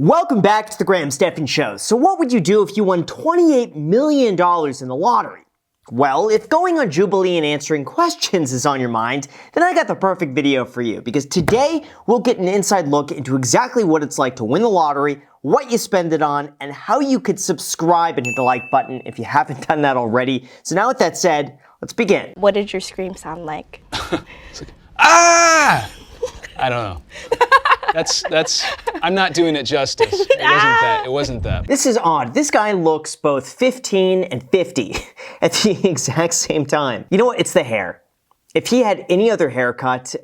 Welcome back to the Graham Stephan Show. So what would you do if you won $28 million in the lottery? Well, if going on Jubilee and answering questions is on your mind, then I got the perfect video for you, because today we'll get an inside look into exactly what it's like to win the lottery, what you spend it on, and how you could subscribe and hit the like button if you haven't done that already. So now with that said, let's begin. What did your scream sound like? It's like, ah! I don't know. I'm not doing it justice. It wasn't that. This is odd. This guy looks both 15 and 50 at the exact same time. You know what? It's the hair. If he had any other haircut,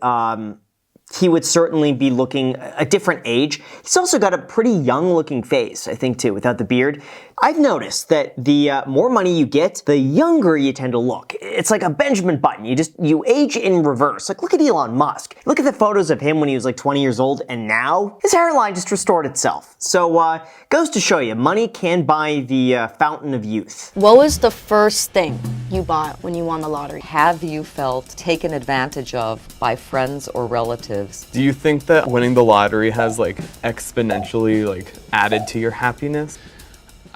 he would certainly be looking a different age. He's also got a pretty young looking face, I think, too, without the beard. I've noticed that the more money you get, the younger you tend to look. It's like a Benjamin Button. You age in reverse. Like, look at Elon Musk. Look at the photos of him when he was like 20 years old, and now his hairline just restored itself. So, goes to show you, money can buy the fountain of youth. What was the first thing you bought when you won the lottery? Have you felt taken advantage of by friends or relatives? Do you think that winning the lottery has exponentially added to your happiness?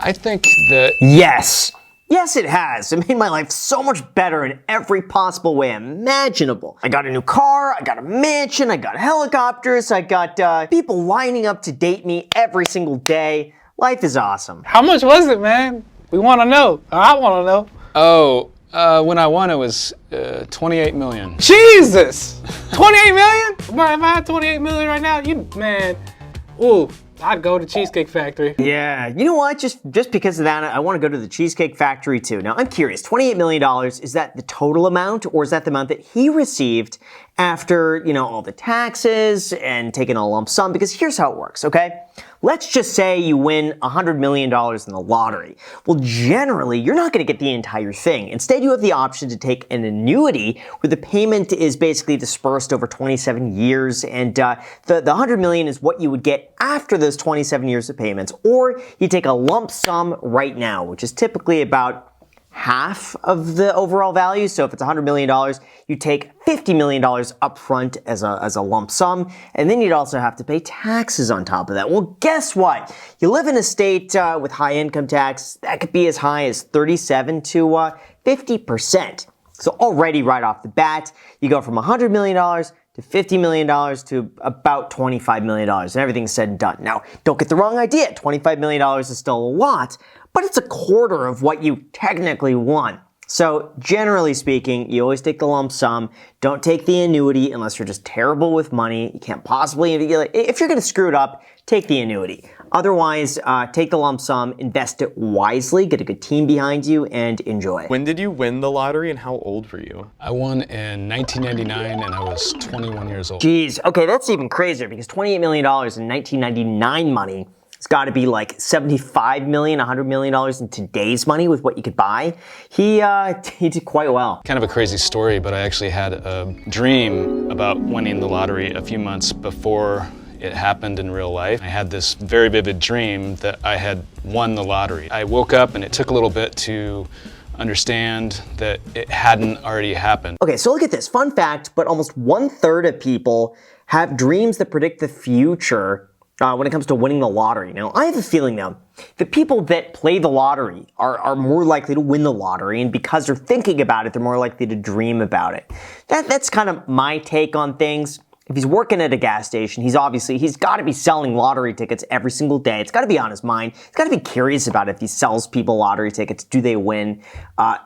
I think that... Yes! Yes, it has. It made my life so much better in every possible way imaginable. I got a new car, I got a mansion, I got helicopters, I got people lining up to date me every single day. Life is awesome. How much was it, man? We want to know. I want to know. Oh, when I won it was 28 million. Jesus! 28 million? Bro, if I had 28 million right now, ooh, I'd go to Cheesecake Factory. Yeah, you know what? Just because of that, I want to go to the Cheesecake Factory too. Now, I'm curious, $28 million, is that the total amount, or is that the amount that he received after, all the taxes and taking a lump sum? Because here's how it works, okay? Let's just say you win $100 million in the lottery. Well, generally, you're not going to get the entire thing. Instead, you have the option to take an annuity where the payment is basically dispersed over 27 years, and the $100 million is what you would get after those 27 years of payments. Or you take a lump sum right now, which is typically about half of the overall value. So if it's $100 million, you take $50 million up front as a lump sum, and then you'd also have to pay taxes on top of that. Well, guess what? You live in a state with high income tax. That could be as high as 37 to 50%. So already right off the bat, you go from $100 million to $50 million to about $25 million, and everything's said and done. Now, don't get the wrong idea. $25 million is still a lot, but it's a quarter of what you technically won. So generally speaking, you always take the lump sum. Don't take the annuity unless you're just terrible with money. You can't possibly, if you're going to screw it up, take the annuity. Otherwise, take the lump sum, invest it wisely, get a good team behind you, and enjoy. When did you win the lottery and how old were you? I won in 1999 and I was 21 years old. Jeez, okay, that's even crazier, because $28 million in 1999 money, it's got to be like $75 million, $100 million in today's money with what you could buy. He did quite well. Kind of a crazy story, but I actually had a dream about winning the lottery a few months before it happened in real life. I had this very vivid dream that I had won the lottery. I woke up and it took a little bit to understand that it hadn't already happened. Okay, so look at this. Fun fact, but almost 1/3 of people have dreams that predict the future when it comes to winning the lottery. Now, I have a feeling now, the people that play the lottery are more likely to win the lottery, and because they're thinking about it, they're more likely to dream about it. That's kind of my take on things. If he's working at a gas station, he's got to be selling lottery tickets every single day. It's got to be on his mind. He's got to be curious about it. If he sells people lottery tickets, do they win?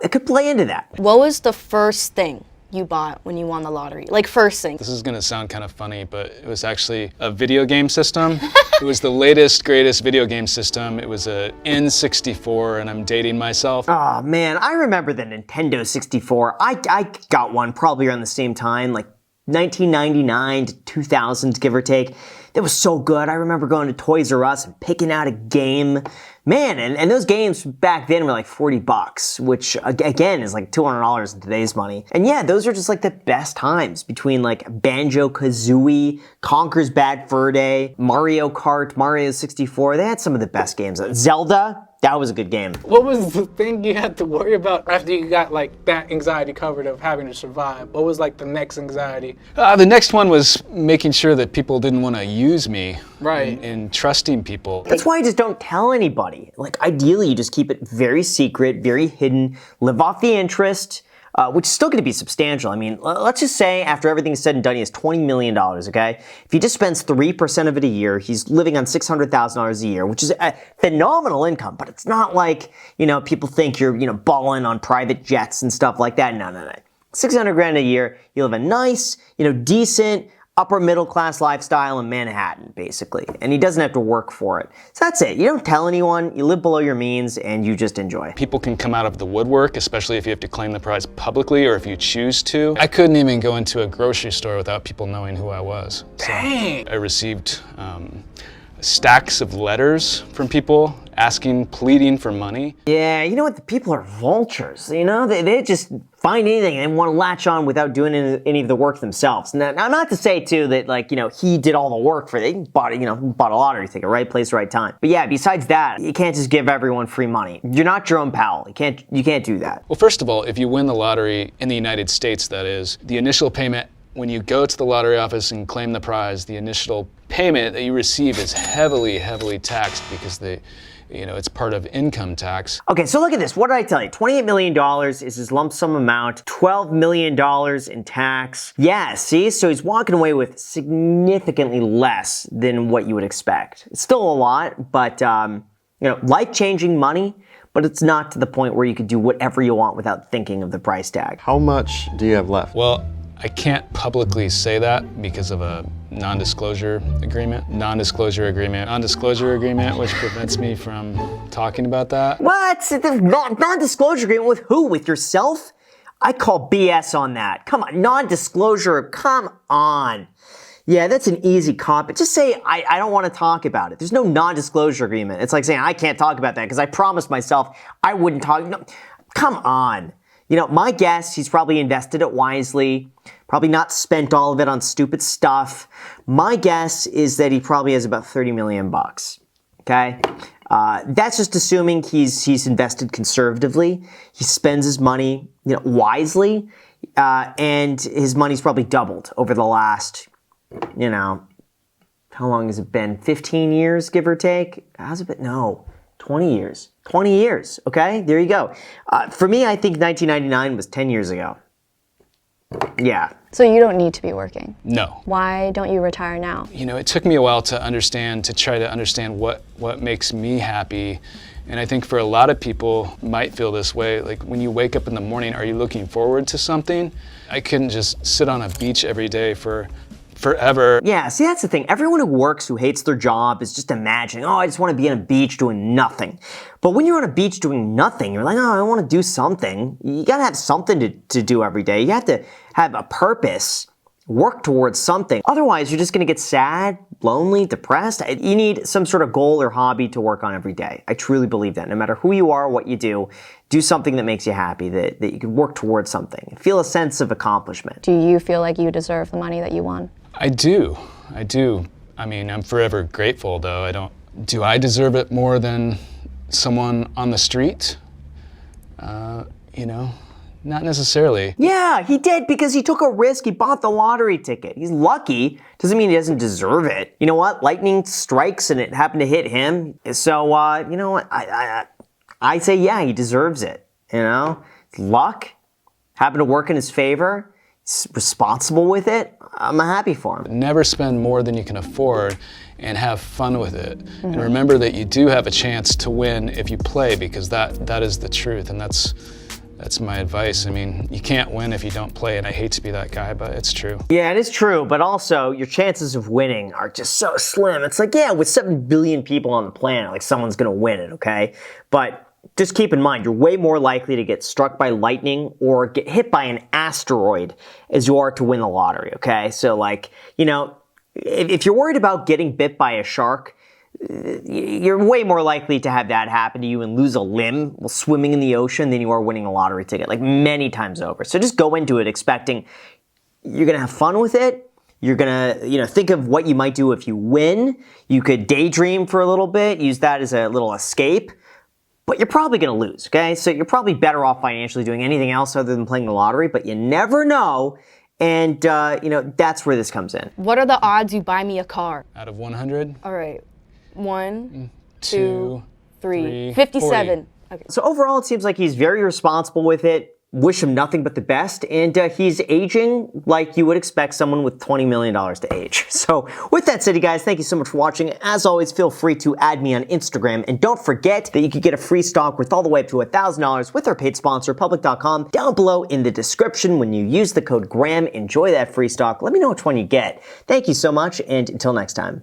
It could play into that. What was the first thing you bought when you won the lottery? Like, first thing. This is going to sound kind of funny, but it was actually a video game system. It was the latest, greatest video game system. It was a N64, and I'm dating myself. Oh man, I remember the Nintendo 64. I got one probably around the same time, like 1999 to 2000, give or take. It was so good. I remember going to Toys R Us and picking out a game. Man, and those games back then were like $40, which again is like $200 in today's money. And yeah, those are just like the best times between like Banjo-Kazooie, Conker's Bad Fur Day, Mario Kart, Mario 64. They had some of the best games. Zelda. That was a good game. What was the thing you had to worry about after you got like that anxiety covered of having to survive? What was like the next anxiety? The next one was making sure that people didn't want to use me. Right. And trusting people. That's why I just don't tell anybody. Like, ideally, you just keep it very secret, very hidden, live off the interest, which is still going to be substantial. I mean, let's just say after everything's said and done, he has $20 million, okay? If he just spends 3% of it a year, he's living on $600,000 a year, which is a phenomenal income, but it's not like, people think you're, balling on private jets and stuff like that. No. 600 grand a year, you live a nice, decent, upper middle class lifestyle in Manhattan, basically. And he doesn't have to work for it. So that's it. You don't tell anyone, you live below your means, and you just enjoy. People can come out of the woodwork, especially if you have to claim the prize publicly or if you choose to. I couldn't even go into a grocery store without people knowing who I was. Dang. I received stacks of letters from people asking, pleading for money. Yeah, you know what? The people are vultures, They just find anything and want to latch on without doing any of the work themselves. Now, not to say, too, that, he did all the work for it. He bought a lottery ticket, right place, right time. But yeah, besides that, you can't just give everyone free money. You're not Jerome Powell. You can't do that. Well, first of all, if you win the lottery in the United States, that is, the initial payment, when you go to the lottery office and claim the prize, the initial payment that you receive is heavily, heavily taxed because it's part of income tax. Okay, so look at this. What did I tell you? $28 million is his lump sum amount, $12 million in tax. Yeah, see? So he's walking away with significantly less than what you would expect. It's still a lot, but, life-changing money, but it's not to the point where you could do whatever you want without thinking of the price tag. How much do you have left? Well, I can't publicly say that because of a non-disclosure agreement, which prevents me from talking about that. What? Non-disclosure agreement with who? With yourself? I call BS on that. Come on, non-disclosure, come on. Yeah, that's an easy cop. Just say, I don't want to talk about it. There's no non-disclosure agreement. It's like saying, I can't talk about that because I promised myself I wouldn't talk. No, come on. My guess, he's probably invested it wisely, probably not spent all of it on stupid stuff. My guess is that he probably has about 30 million bucks. Okay? That's just assuming he's invested conservatively. He spends his money, wisely, and his money's probably doubled over the last, how long has it been? 15 years, give or take? How's it been? No. 20 years. 20 years, okay? There you go. For me, I think 1999 was 10 years ago. Yeah. So you don't need to be working? No. Why don't you retire now? It took me a while to try to understand what makes me happy. And I think for a lot of people might feel this way, like when you wake up in the morning, are you looking forward to something? I couldn't just sit on a beach every day for forever. Yeah, see, that's the thing. Everyone who works, who hates their job, is just imagining, I just want to be on a beach doing nothing. But when you're on a beach doing nothing, you're like, I want to do something. You got to have something to do every day. You have to have a purpose, work towards something. Otherwise, you're just going to get sad, lonely, depressed. You need some sort of goal or hobby to work on every day. I truly believe that. No matter who you are, what you do something that makes you happy, that you can work towards something. Feel a sense of accomplishment. Do you feel like you deserve the money that you won? I do. I mean, I'm forever grateful, though. Do I deserve it more than someone on the street? Not necessarily. Yeah, he did because he took a risk. He bought the lottery ticket. He's lucky. Doesn't mean he doesn't deserve it. You know what? Lightning strikes and it happened to hit him. So, you know what? I say, yeah, he deserves it. Luck happened to work in his favor. He's responsible with it. I'm happy for him. Never spend more than you can afford and have fun with it. Mm-hmm. And remember that you do have a chance to win if you play, because that is the truth, and that's my advice. I mean, you can't win if you don't play, and I hate to be that guy, but it's true. Yeah, it is true, but also your chances of winning are just so slim. It's like, yeah, with 7 billion people on the planet, like someone's gonna win it, okay? But just keep in mind, you're way more likely to get struck by lightning or get hit by an asteroid as you are to win the lottery, okay? So if you're worried about getting bit by a shark, you're way more likely to have that happen to you and lose a limb while swimming in the ocean than you are winning a lottery ticket, like many times over. So just go into it expecting you're gonna have fun with it. You're gonna, think of what you might do if you win. You could daydream for a little bit, use that as a little escape. but you're probably going to lose, okay? So you're probably better off financially doing anything else other than playing the lottery, but you never know. And, that's where this comes in. What are the odds you buy me a car? Out of 100, All right. 1, 2, 2, 3, 3, 57. Okay. So overall, it seems like he's very responsible with it. Wish him nothing but the best. And he's aging like you would expect someone with $20 million to age. So with that said, you guys, thank you so much for watching. As always, feel free to add me on Instagram. And don't forget that you can get a free stock worth all the way up to $1,000 with our paid sponsor, Public.com, down below in the description. When you use the code GRAHAM, enjoy that free stock. Let me know which one you get. Thank you so much, and until next time.